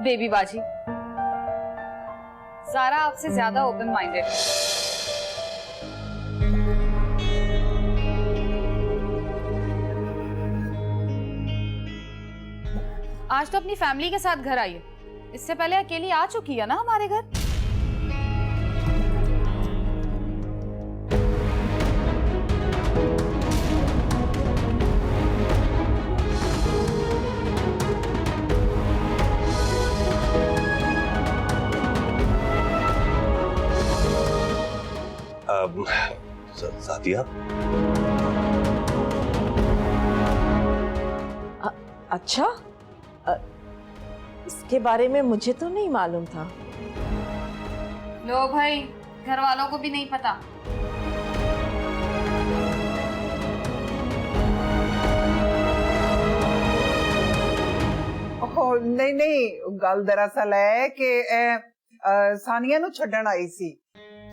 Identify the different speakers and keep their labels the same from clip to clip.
Speaker 1: Baby बाजी, ज़ारा आपसे ज्यादा ओपन माइंडेड है। आज तो अपनी फैमिली के साथ घर आई है, इससे पहले अकेली आ चुकी है ना हमारे घर।
Speaker 2: सादिया,
Speaker 3: अच्छा, इसके बारे में मुझे तो नहीं मालूम था।
Speaker 1: लो भाई, घर वालों को भी नहीं पता।
Speaker 4: नहीं नहीं, गल दरअसल है कि सानिया नु छड्डन आई सी,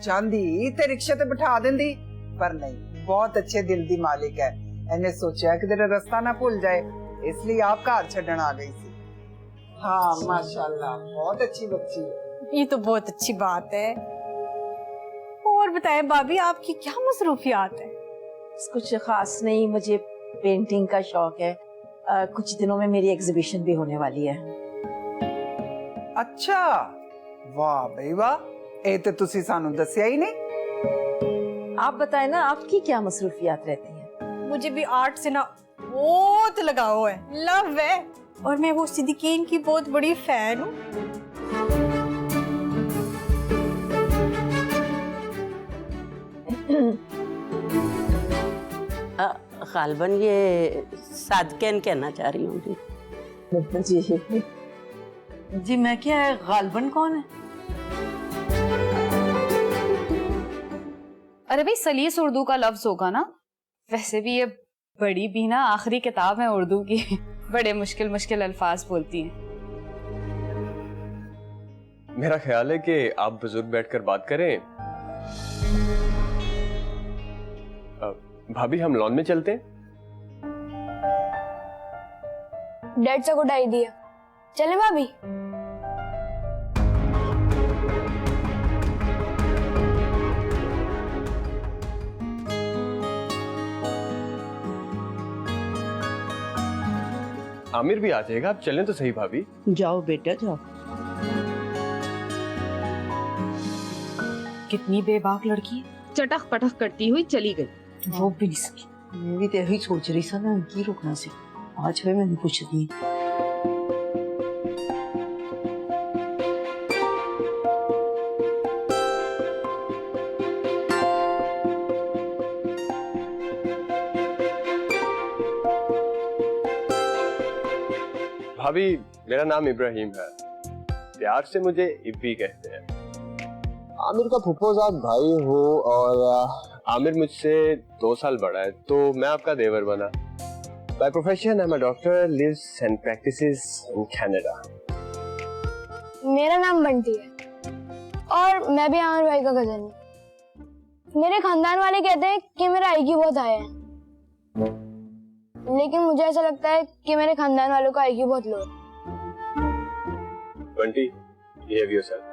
Speaker 4: चांदी ते रिक्शे ते बिठा देंदी, पर नहीं, बहुत अच्छे दिल दी मालिक है। इन्हें सोचा कि तेरा रास्ता ना भूल जाए, इसलिए आप घर छड्डन आ गई सी। हाँ माशाल्लाह, बहुत अच्छी बच्ची है।
Speaker 5: ये तो बहुत अच्छी बात है। और बताएं भाभी, आपकी क्या मसरूफियात है?
Speaker 3: कुछ खास नहीं, मुझे पेंटिंग का शौक है। कुछ दिनों में मेरी एग्जीबिशन भी होने वाली है।
Speaker 4: अच्छा, वाह भाई वाह, ए तो तुसी सानू दस्या ही नहीं।
Speaker 3: आप बताएं ना, आपकी क्या मसरूफियात रहती हैं?
Speaker 5: मुझे भी आर्ट से ना बहुत लगाव है, लव है, और मैं वो सिद्दीकीन की बहुत बड़ी फैन हूँ।
Speaker 6: गालबन ये सादकेन कहना चाह रही हूँ जी।
Speaker 3: जी मैं क्या है, गालबन कौन है?
Speaker 1: अरे भाई, सलीस उर्दू का लफ्ज होगा ना। वैसे भी ये बड़ी बीना आखिरी किताब है उर्दू की, बड़े मुश्किल मुश्किल अल्फाज बोलती हैं।
Speaker 2: मेरा ख्याल है कि आप बुजुर्ग बैठकर बात करें। भाभी, हम लॉन में चलते हैं।
Speaker 7: डैड से गुड आइडिया, चले भाभी?
Speaker 2: आमिर भी आ जाएगा, आप चलें तो सही भाभी।
Speaker 6: जाओ बेटा जाओ।
Speaker 1: कितनी बेबाक लड़की है,
Speaker 8: चटक पटक करती हुई चली गई।
Speaker 1: रोक भी नहीं सकी।
Speaker 3: मैं भी तो यही सोच रही था ना, उनकी रुकना से आज भी मैंने कुछ नहीं।
Speaker 2: भाभी, मेरा नाम इब्राहिम है, प्यार से मुझे इब्बी कहते हैं। आमिर का फुफ्फोजाद भाई हो, और आमिर मुझसे 2 साल बड़ा है, तो मैं आपका देवर बना। By profession I am a doctor, lives and practices in Canada.
Speaker 7: मेरा नाम बंटी है और मैं भी आमिर भाई का कजन हूँ। मेरे खानदान वाले कहते हैं कि मेरा IQ बहुत हाई है, लेकिन मुझे ऐसा लगता है कि मेरे खानदान वालों का IQ बहुत लो है।
Speaker 2: Bunty, behave yourself.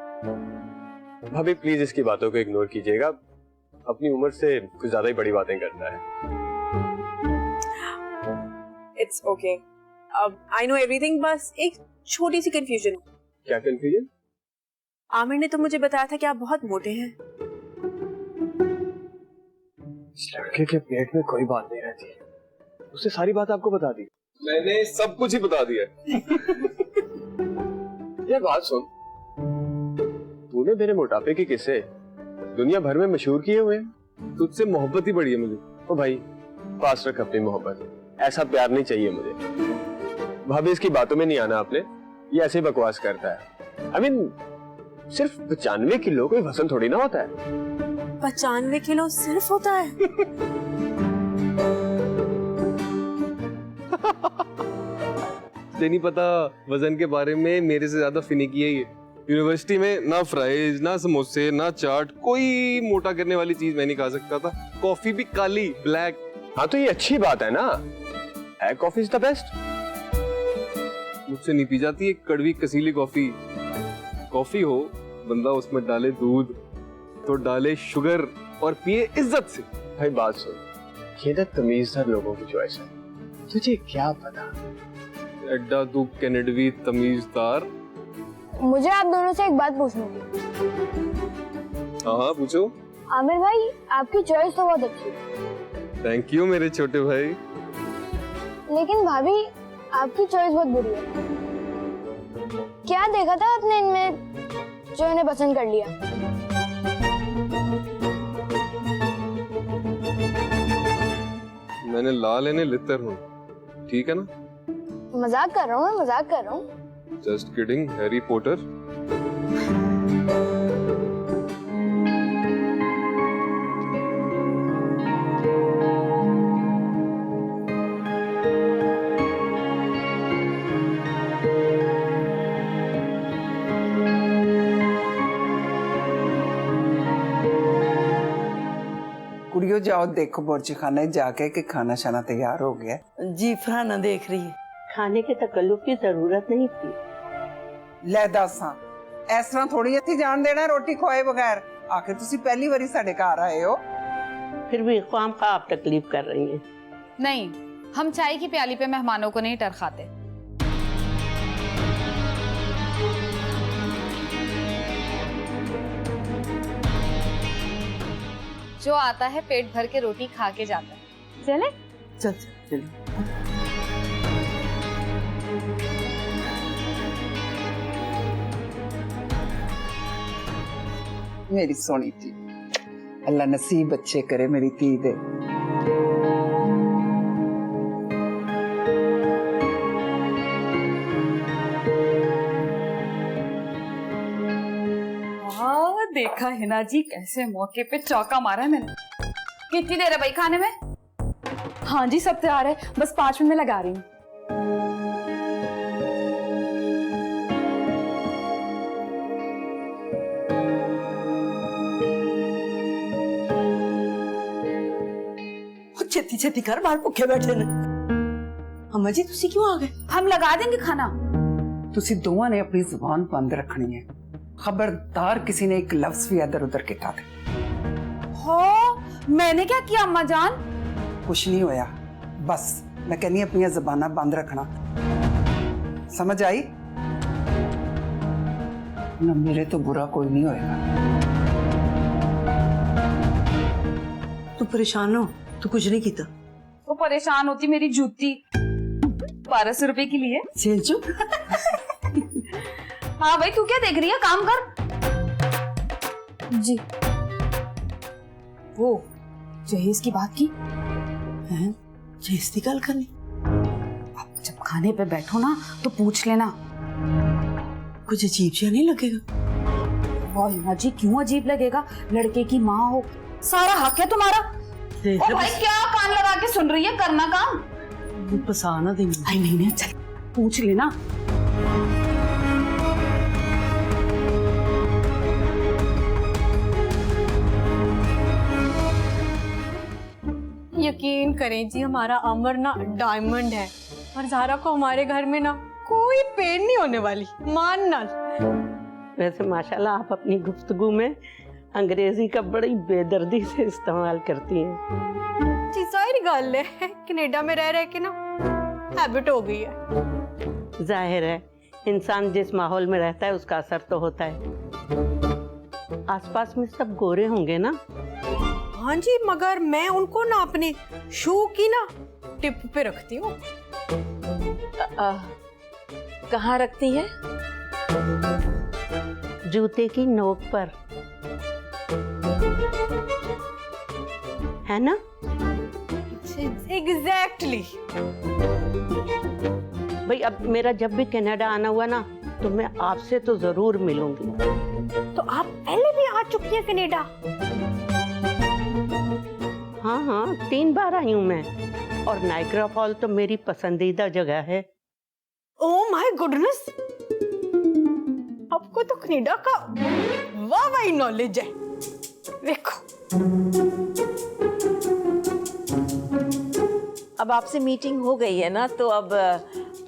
Speaker 2: भाभी प्लीज इसकी बातों को इग्नोर कीजिएगा, अपनी उम्र से कुछ ज्यादा ही बड़ी बातें करता है।
Speaker 9: इट्स ओके, अब आई नो एवरीथिंग, बस एक छोटी सी कंफ्यूजन।
Speaker 2: क्या कंफ्यूजन?
Speaker 9: आमिर ने तो मुझे बताया था कि आप बहुत मोटे हैं।
Speaker 2: इस लड़के के पेट में कोई बात नहीं रहती, उसने सारी बात आपको बता दी। मैंने सब कुछ ही बता दिया। ये बात सुन, तूने मेरे मोटापे के किस्से दुनिया भर में मशहूर किए हुए हैं, तुझसे मोहब्बत ही बड़ी है मुझे। ओ भाई, पास रख अपनी मोहब्बत, ऐसा प्यार नहीं चाहिए मुझे। भाभी, इसकी बातों में नहीं आना आपने, ये ऐसे बकवास करता है। I mean, सिर्फ 95 किलो कोई वजन थोड़ी ना होता है।
Speaker 9: 95 किलो सिर्फ होता है?
Speaker 10: नहीं पता वजन के बारे में, मेरे से ज्यादा फिनिकी है ये। यूनिवर्सिटी में ना फ्राइज, ना समोसे, ना चाट, कोई मोटा करने वाली चीज मैं नहीं खा सकता था। कॉफी भी काली, ब्लैक।
Speaker 2: हाँ तो ये अच्छी बात है ना, कॉफी इज द बेस्ट।
Speaker 10: मुझसे नहीं पी जाती एक कड़वी कसीली कॉफी। कॉफी हो, बंदा उसमें डाले दूध तो डाले शुगर और पिए इज्जत से।
Speaker 2: भाई बात सुन, ये ना तमीजदार लोगों की चॉइस है, तुझे क्या पता।
Speaker 10: एड्डा तू कनाडवी तमीजदार।
Speaker 7: मुझे आप दोनों से एक बात पूछनी थी।
Speaker 10: हाँ पूछो।
Speaker 7: आमिर भाई, आपकी चॉइस तो बहुत अच्छी है।
Speaker 10: थैंक यू मेरे छोटे भाई।
Speaker 7: लेकिन भाभी, आपकी चॉइस बहुत बुरी है। क्या देखा था आपने इनमें जो इन्हें पसंद कर लिया?
Speaker 10: मैंने लाल इन्हें लितर हूँ, ठीक है ना?
Speaker 7: मजाक कर रहा हूँ, मैं मजाक कर रहा हूँ।
Speaker 10: Just kidding, Harry Potter.
Speaker 4: कुड़ियों जाओ देखो बुर्ज खाने जाके कि खाना शाना तैयार हो गया।
Speaker 6: जी फरहाना देख रही है। खाने के तकल्लुफ की जरूरत नहीं थी।
Speaker 4: ਲੈ ਦੱਸਾਂ ਇਸ ਤਰ੍ਹਾਂ ਥੋੜੀ ਇੱਥੇ ਜਾਣ ਦੇਣਾ ਰੋਟੀ ਖਵਾਏ ਬਗੈਰ। ਆਖਿਰ ਤੁਸੀਂ ਪਹਿਲੀ ਵਾਰੀ ਸਾਡੇ ਘਰ ਆਏ ਹੋ।
Speaker 6: फिर भी ख्वाम खा आप तकलीफ कर रही हैं।
Speaker 1: नहीं, हम चाय की प्याली पे मेहमानों को नहीं टरखाते। जो आता है पेट भर के रोटी खा के जाता है। चले?
Speaker 6: चल चलिए।
Speaker 4: मेरी सोनी थी, अल्लाह नसीब अच्छे करे मेरी धी दे।
Speaker 1: हाँ, देखा है ना जी कैसे मौके पे चौका मारा है मैंने। कितनी देर है भाई खाने में?
Speaker 5: हाँ जी, सब तैयार है, बस 5 मिनट में लगा रही हूँ।
Speaker 6: छेती छेती कर, बाहर भूखे बैठे ने। अम्मा जी तुसी क्यों आ गए?
Speaker 1: हम लगा देंगे खाना।
Speaker 4: तुसी दोवां ने अपनी जुबान बंद रखनी है। खबरदार किसी ने एक लफ्ज भी इधर उधर किया दे।
Speaker 1: हो, मैंने क्या किया अम्मा जान?
Speaker 4: कुछ नहीं होया, बस मैं कहनी अपनी जुबाना बंद रखना, समझ आई ना? मेरे तो बुरा कोई नहीं होएगा।
Speaker 6: तू परेशान हो? तू कुछ नहीं किया?
Speaker 1: वो परेशान होती मेरी जूती 1200 रुपए के लिए।
Speaker 6: चल चुप।
Speaker 1: हाँ भाई, तू क्या देख रही है? काम कर।
Speaker 7: जी।
Speaker 1: वो जहेज की बात की
Speaker 6: हैं? जहेज की गल करनी?
Speaker 1: अब जब खाने पे बैठो ना तो पूछ लेना।
Speaker 6: कुछ अजीब सा नहीं लगेगा?
Speaker 1: वाह जी, क्यों अजीब लगेगा? लड़के की माँ हो, सारा हक है तुम्हारा। ओ भाई, क्या कान लगा के सुन रही है? करना काम।
Speaker 6: पसाना देंगे।
Speaker 1: आई नहीं, चल पूछ लेना।
Speaker 5: यकीन करें जी, हमारा अमर ना डायमंड है और ज़ारा को हमारे घर में ना कोई पेड़ नहीं होने वाली, मानना।
Speaker 6: वैसे माशाल्लाह आप अपनी गुफ्तगू में अंग्रेजी का बड़ी बेदर्दी से इस्तेमाल करती हैं।
Speaker 5: जी सारी गल है, कनाडा में रह के ना हैबिट हो गई है।
Speaker 6: जाहिर है इंसान जिस माहौल में रहता है उसका असर तो होता है। आसपास में सब गोरे होंगे ना?
Speaker 5: हाँ जी, मगर मैं उनको ना अपने शू की ना टिप पे रखती हूँ।
Speaker 3: कहाँ रखती है?
Speaker 6: जूते की नोक पर, है ना?
Speaker 5: एग्जैक्टली।
Speaker 6: भाई अब मेरा जब भी कनाडा आना हुआ ना तो मैं आपसे तो जरूर मिलूंगी।
Speaker 5: तो आप पहले भी आ चुकी हैं कनाडा?
Speaker 6: हाँ हाँ, 3 बार आई हूँ मैं, और नाइग्रा फॉल तो मेरी पसंदीदा जगह है।
Speaker 5: ओह माय गुडनेस, आपको तो कनाडा का वाह नॉलेज है। देखो,
Speaker 3: अब आपसे मीटिंग हो गई है ना, तो अब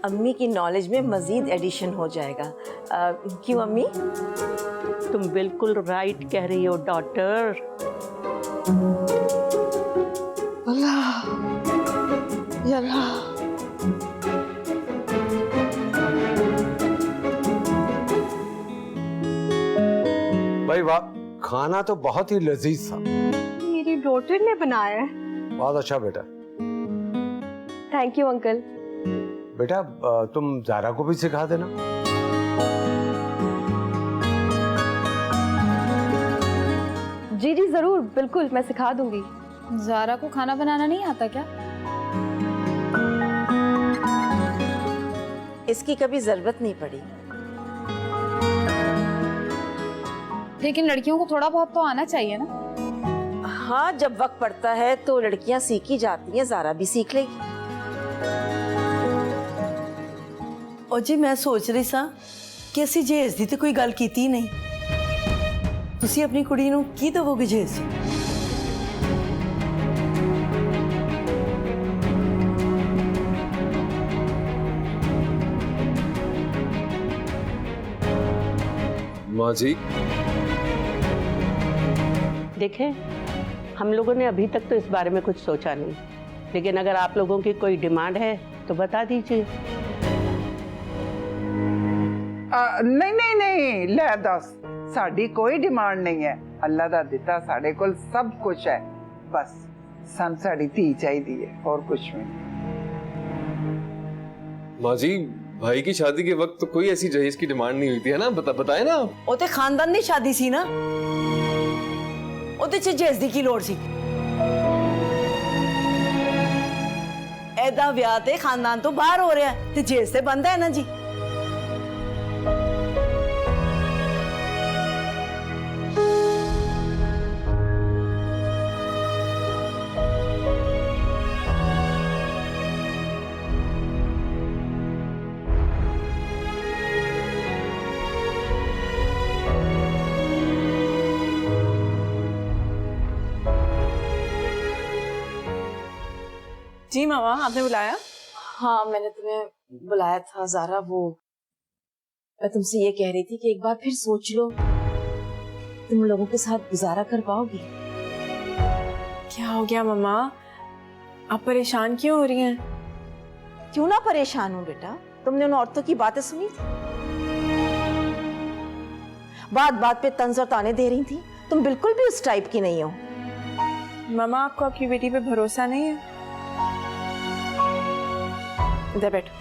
Speaker 3: अम्मी की नॉलेज में मजीद एडिशन हो जाएगा। क्यों अम्मी?
Speaker 6: तुम बिल्कुल राइट कह रही हो डॉटर।
Speaker 3: अल्लाह या अल्लाह।
Speaker 11: भाई वाह, खाना तो बहुत ही लजीज था।
Speaker 5: मेरी डॉटर ने बनाया है।
Speaker 11: बहुत अच्छा बेटा।
Speaker 5: Thank you uncle.
Speaker 11: बेटा तुम ज़ारा को भी सिखा देना।
Speaker 5: जी जी जरूर, बिल्कुल मैं सिखा दूंगी।
Speaker 1: ज़ारा को खाना बनाना नहीं आता क्या?
Speaker 3: इसकी कभी जरूरत नहीं पड़ी।
Speaker 1: लेकिन लड़कियों को थोड़ा बहुत तो आना चाहिए ना।
Speaker 3: हाँ, जब वक्त पड़ता है तो लड़कियां सीखी जाती हैं, ज़ारा भी सीख लेगी।
Speaker 12: और जी मैं सोच रही सा कि ਅਸੀਂ ਜੇਜ਼ ਦੀ ਤੇ ਕੋਈ ਗੱਲ ਕੀਤੀ ਨਹੀਂ। ਤੁਸੀਂ ਆਪਣੀ ਕੁੜੀ ਨੂੰ ਕੀ ਦਵੋਗੇ ਜੇਜ਼?
Speaker 10: माँ जी
Speaker 6: देखें, हम लोगों ने अभी तक तो इस बारे में कुछ सोचा नहीं, लेकिन अगर आप लोगों की कोई डिमांड है तो बता दीजिए।
Speaker 4: नहीं नहीं नहीं, ले दस, साड़ी कोई डिमांड नहीं है। अल्लाह दा दिता साढ़े कोल सब कुछ है, बस सन साड़ी धी चाहिए है और कुछ भी नहीं।
Speaker 10: माँ जी, भाई की शादी के वक्त तो कोई ऐसी जहेज की डिमांड नहीं हुई थी, है ना? बताए ना आप।
Speaker 12: ਉਹ ਤੇ ਖਾਨਦਾਨ ਦੀ ਸ਼ਾਦੀ ਸੀ ਨਾ, ਉਹਦੇ ਚ ਜੇਜ਼ ਦੀ ਕੀ ਲੋੜ ਸੀ? ਐਦਾ ਵਿਆਹ ਤੇ ਖਾਨਦਾਨ ਤੋਂ ਬਾਹਰ ਹੋ ਰਿਹਾ ਤੇ ਜੇਜ਼ ਤੇ ਬੰਦ ਹੈ ਨਾ ਜੀ।
Speaker 9: जी मामा, आपने बुलाया?
Speaker 3: हाँ, मैंने तुम्हें बुलाया था ज़ारा। वो मैं तुमसे ये कह रही थी कि एक बार फिर सोच लो, तुम लोगों के साथ गुजारा कर पाओगी?
Speaker 9: क्या हो गया मामा? आप परेशान क्यों हो रही हैं?
Speaker 3: क्यों ना परेशान हूँ बेटा, तुमने उन औरतों की बातें सुनी थी, बात बात पे तंज और ताने दे रही थी। तुम बिल्कुल भी उस टाइप की नहीं हो।
Speaker 9: मामा, आपको आपकी बेटी पे भरोसा नहीं है? इधर बैठो।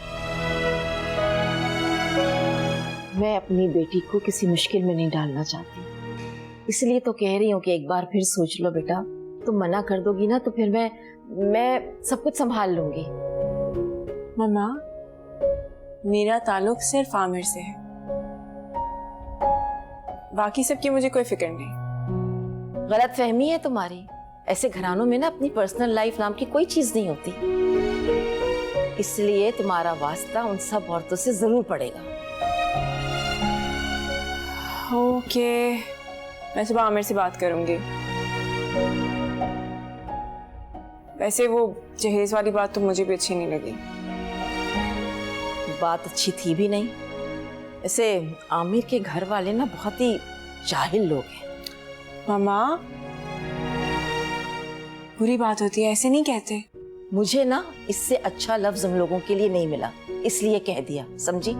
Speaker 3: मैं अपनी बेटी को किसी मुश्किल में नहीं डालना चाहती, इसलिए तो कह रही हूँ कि एक बार फिर सोच लो बेटा। तुम मना कर दोगी ना तो फिर मैं सब कुछ संभाल लूंगी।
Speaker 9: मामा, मेरा ताल्लुक सिर्फ आमिर से है, बाकी सबकी मुझे कोई फिक्र नहीं।
Speaker 3: गलत फहमी है तुम्हारी। ऐसे घरानों में ना अपनी पर्सनल लाइफ नाम की कोई चीज नहीं होती, इसलिए तुम्हारा वास्ता उन सब औरतों से जरूर पड़ेगा।
Speaker 9: ओके, मैं सुबह आमिर से बात करूंगी। वैसे वो जहेज वाली बात तो मुझे भी अच्छी नहीं लगी।
Speaker 3: बात अच्छी थी भी नहीं। ऐसे आमिर के घर वाले ना बहुत ही जाहिल लोग हैं।
Speaker 9: मामा, बुरी बात होती है, ऐसे नहीं कहते।
Speaker 3: मुझे ना इससे अच्छा लफ्ज हम लोगों के लिए नहीं मिला, इसलिए कह दिया, समझी?